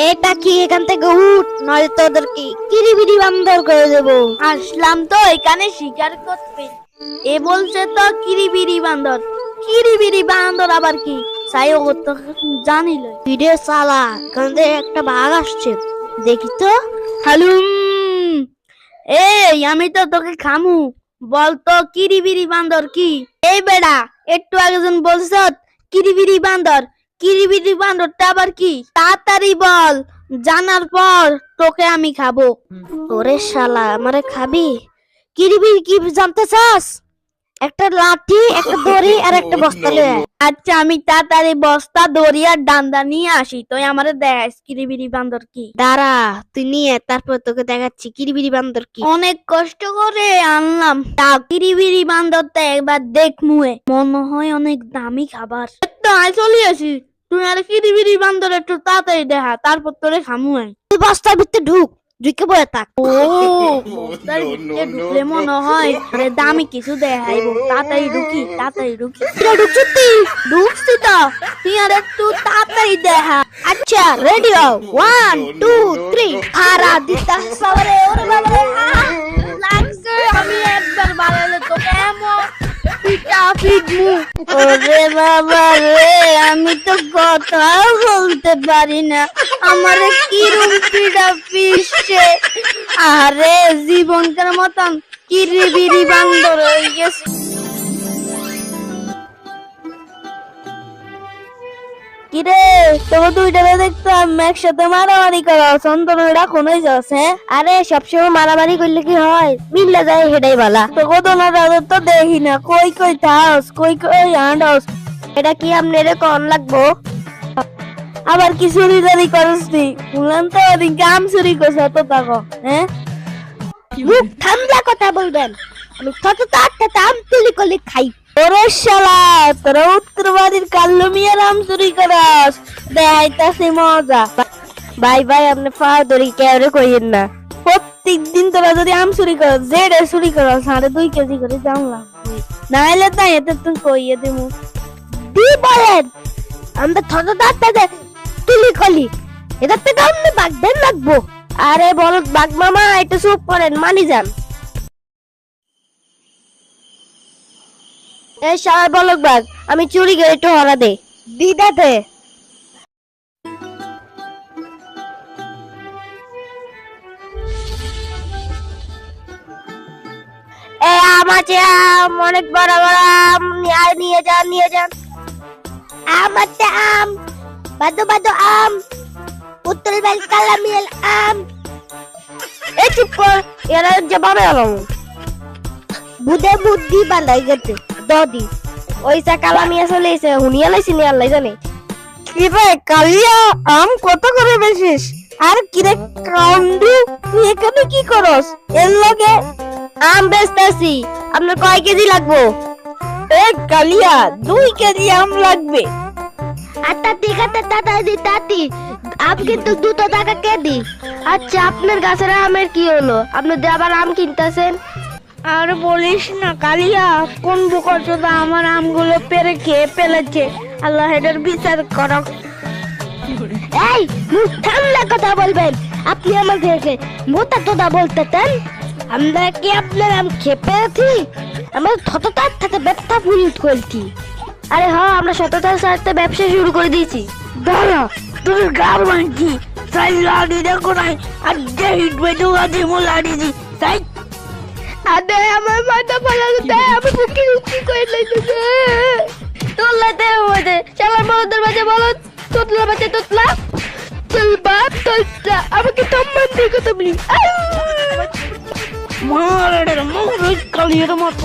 এটা কি, এখান থেকে উঠ, নয় তোদেরকে কিরিবিরি বান্দর করে দেবো। আসলাম তো এখানে শিকার করতে, এ বলছে তো কিরিবিরি বান্দর। কিরিবিরি বান্দর আবার কি? সাই ও তো জানিল। ভিডিও চালা, এখান থেকে একটা বাঘ আসছে, দেখি তো। হালুম, এই আমি তো তোকে খামু। বল তো কিরিবিরি বান্দর কি? এই বেড়া, একটু আগে যখন বলছ কিরিবিরি বান্দর, কিরিবিরি বান্দরটা আবার কি? তাড়াতাড়ি বল, জানার পর তোকে আমি খাবো। ওরে শালা, আমারে খাবি? কিরিবিরি কি জানতে চাস? একটা লাঠি, একটা দড়ি আর একটা বস্তা লয়ে আয়। আচ্ছা, আমি তাড়াতাড়ি বস্তা, দড়ি আর ডান্ডা নিয়ে আসি, তুই আমারে দেখ কিরিবিরি বান্দর কি। দাঁড়া, তুই নিয়ে তারপর তোকে দেখাচ্ছি কিরিবিরি বান্দর কি। অনেক কষ্ট করে আনলাম, তা কিরিবিরি বান্দরটা একবার দেখ মুয়ে, মনে হয় অনেক দামি খাবার। তো আয় চলে আসি, তুই আর কিরিবিরি বান্দর একটু তাড়াতাড়ি দেখা, তারপর তোরে খামু। তুই বস্তার ভিতরে ঢুক, ঢুকে পড়ে থাক। ও বস্তার ভিতরে ঢুকলে মনে হয় আরে দামি কিছু দেখাইবো, তাড়াতাড়ি ঢুকি, তাড়াতাড়ি ঢুকি। ঢুকছিস তুই? ঢুকছি তো, তুই আর একটু তাড়াতাড়ি দেখা। আচ্ছা, রেডি হও, 1 2 3। হারা দিতা সবারে, ওরে বাবারে, লাগছে। আমি একবার বাড়ালে তোকে এমন পিটা পিটমু। ওরে বাবা রে, আমি তো কথাও বলতে পারি না, আমারে কিরম পিটা পিসছে। আরে জীবনকার মতন কিরিবিরি বান্দর হয়ে গেছে। কিরে, তোকে দুইটা দেখতাম একসাথে মারামারি করা, চন্দনটা কোনে যাচ্ছে? আরে সবসময় মারামারি করলে কি হয়, মিললে যায় হেডাই বালা। তোকে তো দেখি না, কই কই থাস, কই কই আন্ডাস। এটা কি আপনারে কোন লাগবো? আবার কি চুরি দারি করস নি? বললাম তো গাম চুরি করছ তো তাকো, হ্যাঁ? মুখ ঠান্ডা কথা বলবেন, আমি তত তার আম তুলি করলে খাই। ওরে শালা, তোরা উত্তর বাড়ির কাল্লু মিয়ার আম চুরি করাস, দেখাইতাছি মজা। ভাই ভাই, আপনি পা ধরি কেউরে কইেন না। প্রত্যেক দিন তোরা যদি আম চুরি করস, জেডে চুরি করস, 2.5 কেজি করে জানলাম, নাইলে তাই এতে তুমি কইয়ে দিমু। কি বলেন? আমরা তত তার তুলি কলি, এটা থেকে আপনি বাগবেন লাগবো। আরে বল বাগ মামা, একটু চুপ করেন, মানি যান। এই সারা বলক বাগ, আমি চুরি করে একটু হরা দে দিদাতে। এ আম আছে, আম অনেক বড় বড় আম, নিয়ে যান নিয়ে যান। আম আছে, আম বাদো বাদো আম, উত্তর বেল কালা মিল আম। এই চুপ কর, এরা জবাবে আলো বুদে বুদ্ধি বান্ধাই গেছে দদি। ওইসা কালা মিয়া চলে এসে হুনিয়া লাইছি নি আল্লাহ জানে। কি রে কালিয়া, আম কত করে বেচিস? আর কি রে কান্ডু, তুই এখানে কি করস? এর লগে আম বেচতেছি, আপনার কয় কেজি লাগবো? এ কালিয়া, 2 কেজি আম লাগবে। আচ্ছা ঠিক আছে তাতি, আম কিন্তু 2 টাকা কেজি। আচ্ছা, আপনার গাছের আমের কি হলো? আপনি যে আবার আম কিনতেছেন? আর বলিস না কালিয়া, কোন বোকাচোদা আমার আমগুলো পেরে খেয়ে ফেলেছে, আল্লাহ এটার বিচার করক। এই মুখ ঠান্ডা কথা বলবেন, আপনি আমাদেরকে মোটা তোদা বলতেছেন? আমরা কি আপনার আম খেপে আছি? আমরা সততার সাথে ব্যবসা শুরু করছি। আরে হ্যাঁ, আমরা সততার সাথে ব্যবসা শুরু করে দিয়েছি। দাঁড়া, তোর গাল ভাঙছি, সাই লাড়ি দেখো নাই, আর যে হিট বেজে আছে মো লাড়ি দি, সাই। আরে আমার মাথা ফালাতে, আমি বুকি উকি করে লাইতেছে। তোলাতে হইছে, শালার বলদের মাঝে বল, তোতলা বাজে তোতলা, চল বাপ তোতলা, আমাকে সম্মান দিয়ে কথা বলি। মার কালিয়ার মত